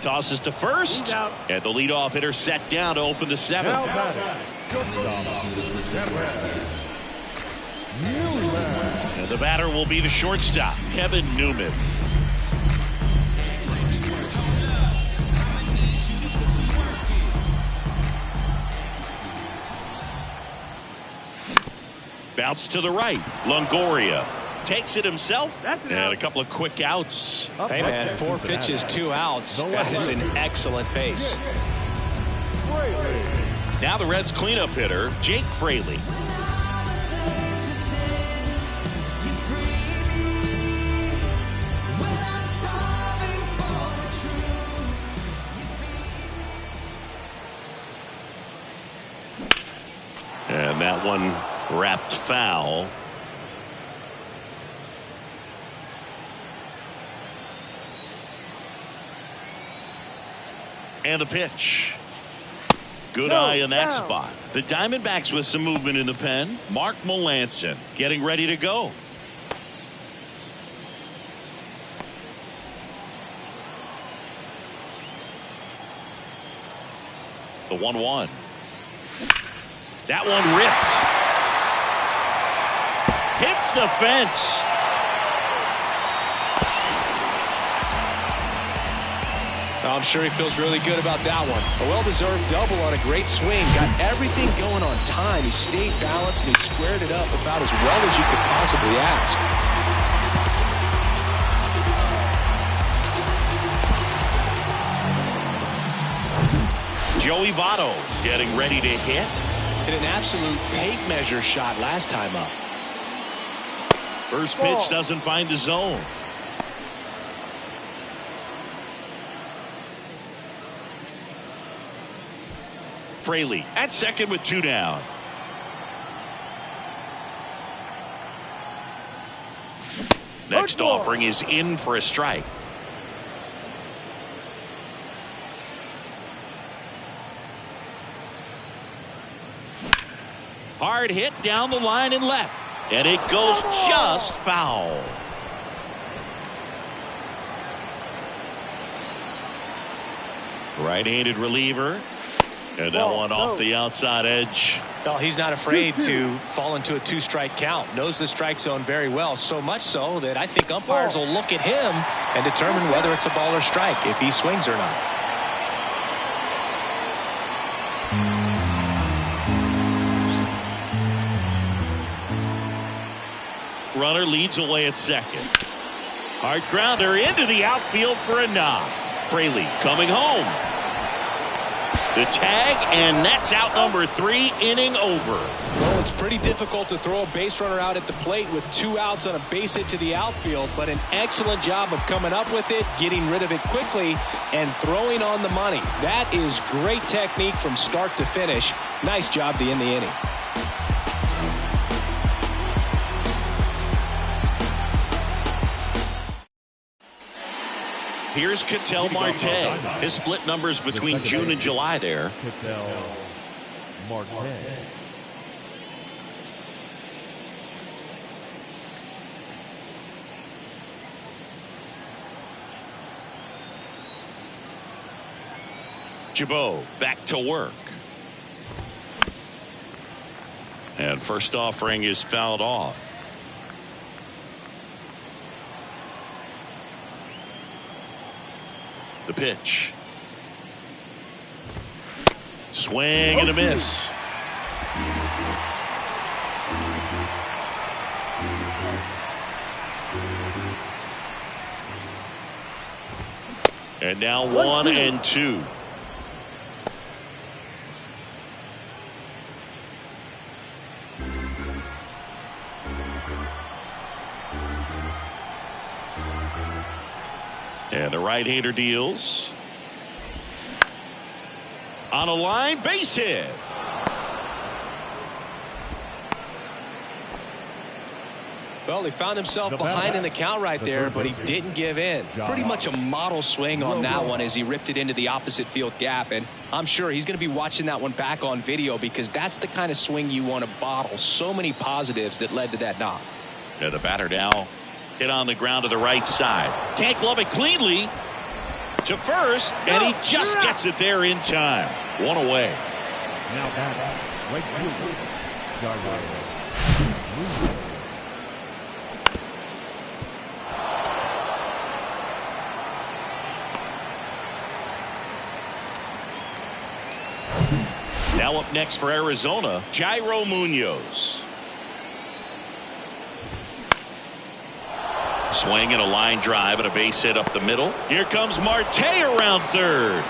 [SPEAKER 1] Tosses to first. And the leadoff hitter set down to open the 7th.
[SPEAKER 3] Now batting, shortstop, Newman.
[SPEAKER 1] And the batter will be the shortstop, Kevin Newman. Bounce to the right. Longoria takes it himself. And a couple of quick outs.
[SPEAKER 2] Hey, man, 4 pitches, 2 outs. That is an excellent pace.
[SPEAKER 1] Now the Reds cleanup hitter, Jake Fraley. And that one wrapped foul. And the pitch. Good eye in that spot. The Diamondbacks with some movement in the pen. Mark Melancon getting ready to go. The 1-1. That one ripped. Hits the fence.
[SPEAKER 2] I'm sure he feels really good about that one. A well-deserved double on a great swing. Got everything going on time. He stayed balanced and he squared it up about as well as you could possibly ask.
[SPEAKER 1] Joey Votto getting ready to hit.
[SPEAKER 2] Hit an absolute tape measure shot last time up.
[SPEAKER 1] First pitch doesn't find the zone. Fraley at second with 2 down. Next offering is in for a strike. Hard hit down the line and left. And it goes just foul. Right-handed reliever. And that one off the outside edge.
[SPEAKER 2] Well, he's not afraid to fall into a 2-strike count. Knows the strike zone very well. So much so that I think umpires will look at him and determine whether it's a ball or strike, if he swings or not.
[SPEAKER 1] Runner leads away at second. Hard grounder into the outfield for a knock. Fraley coming home. The tag, and that's out number 3, inning over.
[SPEAKER 2] Well, it's pretty difficult to throw a base runner out at the plate with 2 outs on a base hit to the outfield, but an excellent job of coming up with it, getting rid of it quickly, and throwing on the money. That is great technique from start to finish. Nice job to end the inning.
[SPEAKER 1] Here's Ketel Marte. His split numbers between June and July there.
[SPEAKER 3] Ketel Marte.
[SPEAKER 1] Jabot back to work. And first offering is fouled off. The pitch. Swing and a miss. And now 1-2. And the right-hander deals. On a line, base hit.
[SPEAKER 2] Well, he found himself behind in the count right there, but he didn't give in. Pretty much a model swing on that one as he ripped it into the opposite field gap. And I'm sure he's going to be watching that one back on video because that's the kind of swing you want to bottle. So many positives that led to that knock.
[SPEAKER 1] Yeah, the batter now hit on the ground to the right side. Can't glove it cleanly. to first, and he just gets it there in time. One away.
[SPEAKER 3] Now batting, right fielder, Gyro.
[SPEAKER 1] Now up next for Arizona, Jairo Munoz. Swing and a line drive and a base hit up the middle. Here comes Marte around third.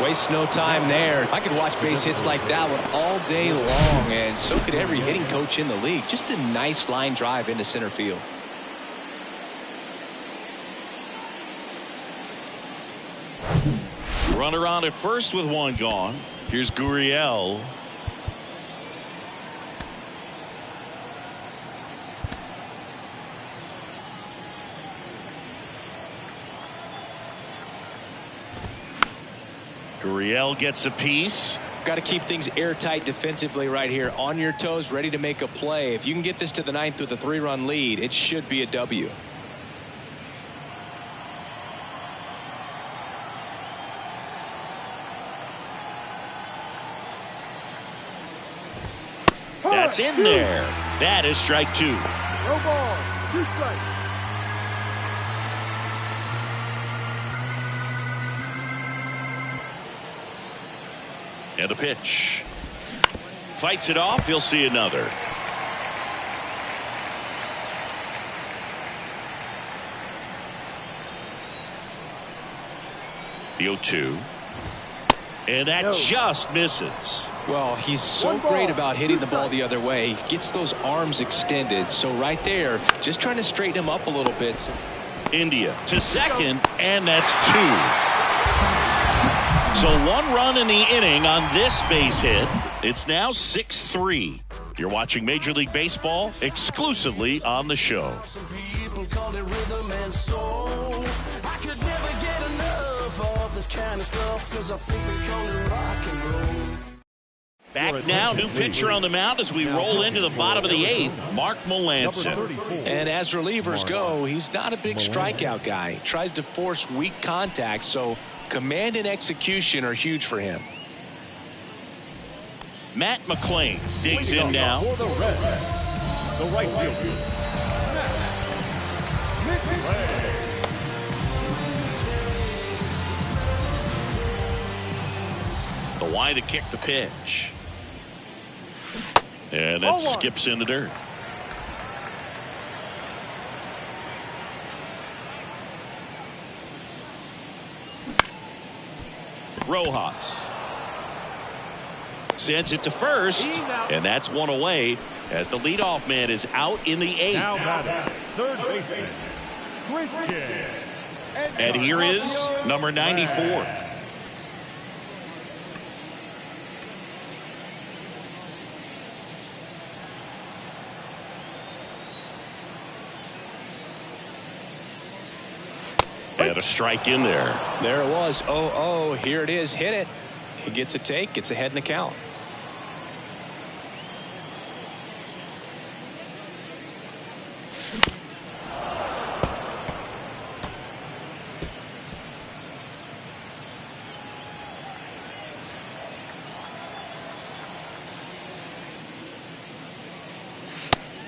[SPEAKER 2] Waste no time there. I could watch base hits like that one all day long, and so could every hitting coach in the league. Just a nice line drive into center field.
[SPEAKER 1] Runner on at first with one gone. Here's Gurriel. Gurriel gets a piece.
[SPEAKER 2] Got to keep things airtight defensively right here. On your toes, ready to make a play. If you can get this to the ninth with a 3-run lead, it should be a W.
[SPEAKER 1] That's in there. That is strike two.
[SPEAKER 4] No ball. 2 strikes.
[SPEAKER 1] And a pitch. Fights it off. He'll see another. The 0-2. And that just misses.
[SPEAKER 2] Well, he's so great about hitting the ball the other way. He gets those arms extended. So right there, just trying to straighten him up a little bit.
[SPEAKER 1] India to second, and that's 2. So 1 run in the inning on this base hit. It's now 6-3. You're watching Major League Baseball exclusively on the show.
[SPEAKER 6] Some people call it rhythm and soul. I could never get enough of this kind of stuff, 'cause I think they call it rock and roll.
[SPEAKER 1] Back now, new pitcher on the mound as we roll into the bottom of the 8th, Mark Melancon.
[SPEAKER 2] And as relievers go, he's not a big strikeout guy. He tries to force weak contact, so command and execution are huge for him.
[SPEAKER 1] Matt McClain digs in now.
[SPEAKER 3] For the Reds, the right fielder,
[SPEAKER 1] The wide to kick the pitch. And that skips in the dirt. Rojas sends it to first, and that's 1 away as the leadoff man is out in the 8th.
[SPEAKER 3] now batting, third baseman, Christian.
[SPEAKER 1] And here is number 94. And a strike in there.
[SPEAKER 2] There it was. 0-0. Here it is. Hit it. He gets a take. Gets ahead in the count.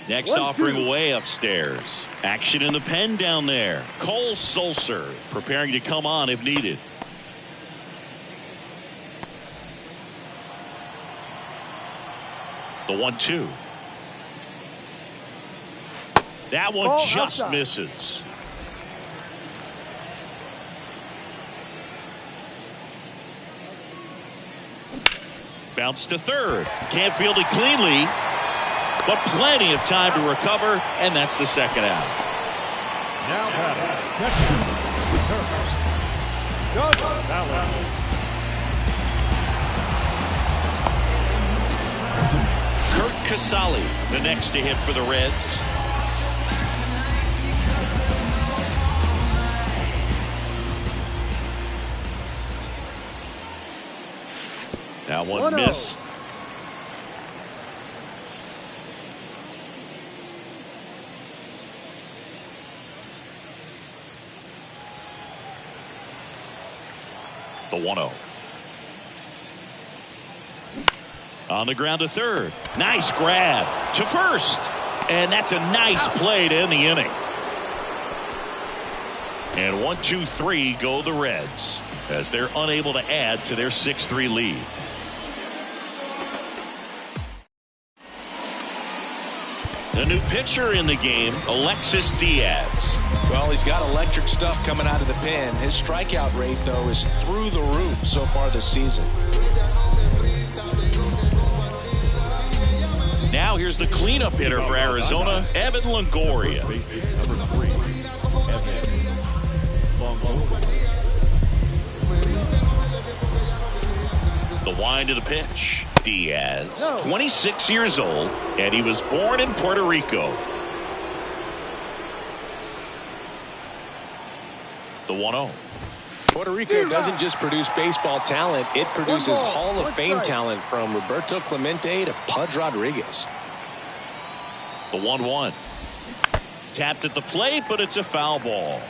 [SPEAKER 1] Next offering away upstairs. Action in the pen down there. Cole Sulser preparing to come on if needed. The 1-2. That one just
[SPEAKER 4] outside.
[SPEAKER 1] misses. Bounce to third. Can't field it cleanly, but plenty of time to recover, and that's the second out.
[SPEAKER 3] Now batting, catcher, Doug Allen.
[SPEAKER 1] Kurt Casale, the next to hit for the Reds. Now one missed. The 1-0. On the ground to third. Nice grab to first. And that's a nice play to end the inning. And 1-2-3 go the Reds as they're unable to add to their 6-3 lead. The new pitcher in the game, Alexis Diaz.
[SPEAKER 2] Well, he's got electric stuff coming out of the pen. His strikeout rate, though, is through the roof so far this season.
[SPEAKER 1] Now here's the cleanup hitter for Arizona, Evan Longoria.
[SPEAKER 3] Number 3, Evan Longoria.
[SPEAKER 1] The wind of the pitch. Diaz, 26 years old, and he was born in Puerto Rico. The 1-0.
[SPEAKER 2] Puerto Rico doesn't just produce baseball talent, it produces Hall of Fame talent from Roberto Clemente to Pudge Rodriguez.
[SPEAKER 1] The 1-1. Tapped at the plate, but it's a foul ball.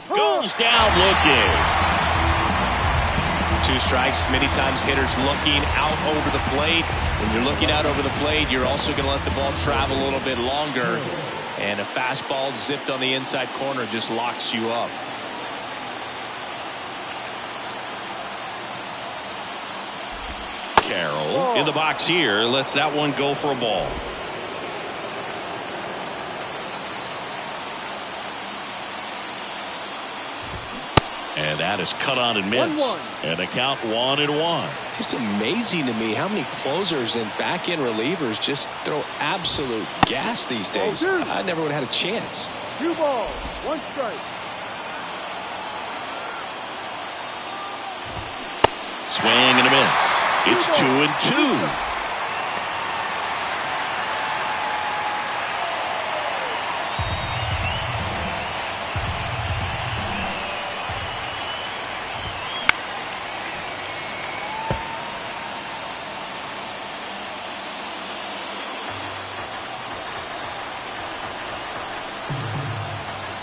[SPEAKER 1] Goes down looking.
[SPEAKER 2] 2 strikes. Many times hitters looking out over the plate. When you're looking out over the plate, you're also going to let the ball travel a little bit longer. And a fastball zipped on the inside corner just locks you up.
[SPEAKER 1] Carroll in the box here lets that one go for a ball. And that is cut on and missed. And the count 1-1.
[SPEAKER 2] Just amazing to me how many closers and back-end relievers just throw absolute gas these days. I never would have had a chance.
[SPEAKER 4] 2 balls, 1 strike.
[SPEAKER 1] Swing and a miss. It's 2-2.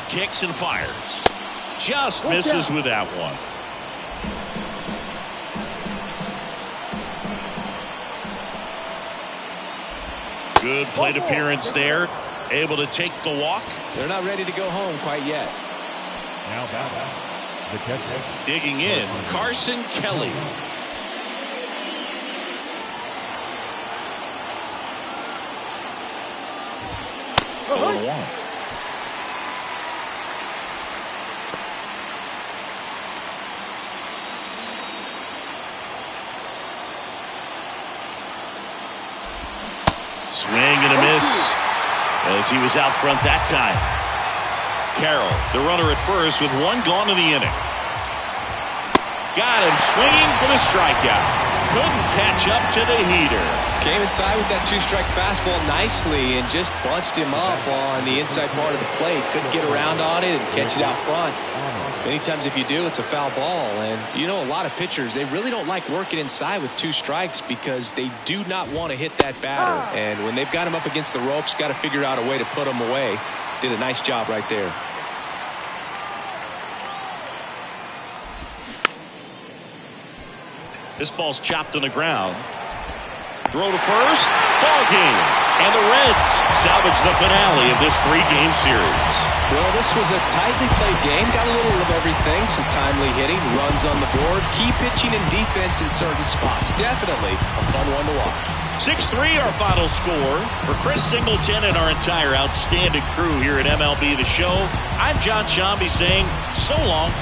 [SPEAKER 1] Kicks and fires. Just misses with that one. Good plate appearance there. Able to take the walk.
[SPEAKER 2] They're not ready to go home quite yet.
[SPEAKER 3] Now batting, the catcher.
[SPEAKER 1] Digging in, Carson Kelly. Oh, 1. Swing and a miss as he was out front that time. Carroll, the runner at first with 1 gone in the inning. Got him swinging for the strikeout. Couldn't catch up to the heater.
[SPEAKER 2] Came inside with that 2-strike fastball nicely and just bunched him up on the inside part of the plate. Couldn't get around on it and catch it out front. Many times if you do, it's a foul ball. And you know, a lot of pitchers, they really don't like working inside with 2 strikes because they do not want to hit that batter. And when they've got him up against the ropes, got to figure out a way to put him away. Did a nice job right there.
[SPEAKER 1] This ball's chopped on the ground. Throw to first. Ball game. And the Reds salvage the finale of this 3-game series.
[SPEAKER 2] Well, this was a tightly played game. Got a little of everything. Some timely hitting, runs on the board, key pitching and defense in certain spots. Definitely a fun one to watch.
[SPEAKER 1] 6-3 our final score. For Chris Singleton and our entire outstanding crew here at MLB The Show, I'm John Shambi saying so long.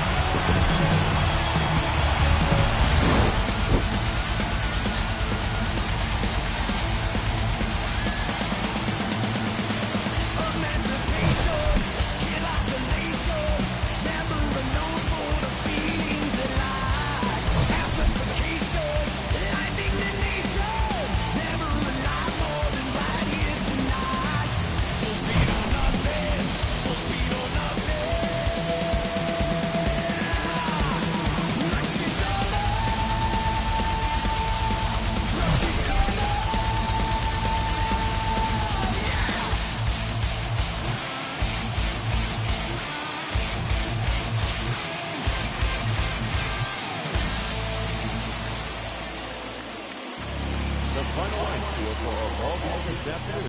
[SPEAKER 3] afternoon.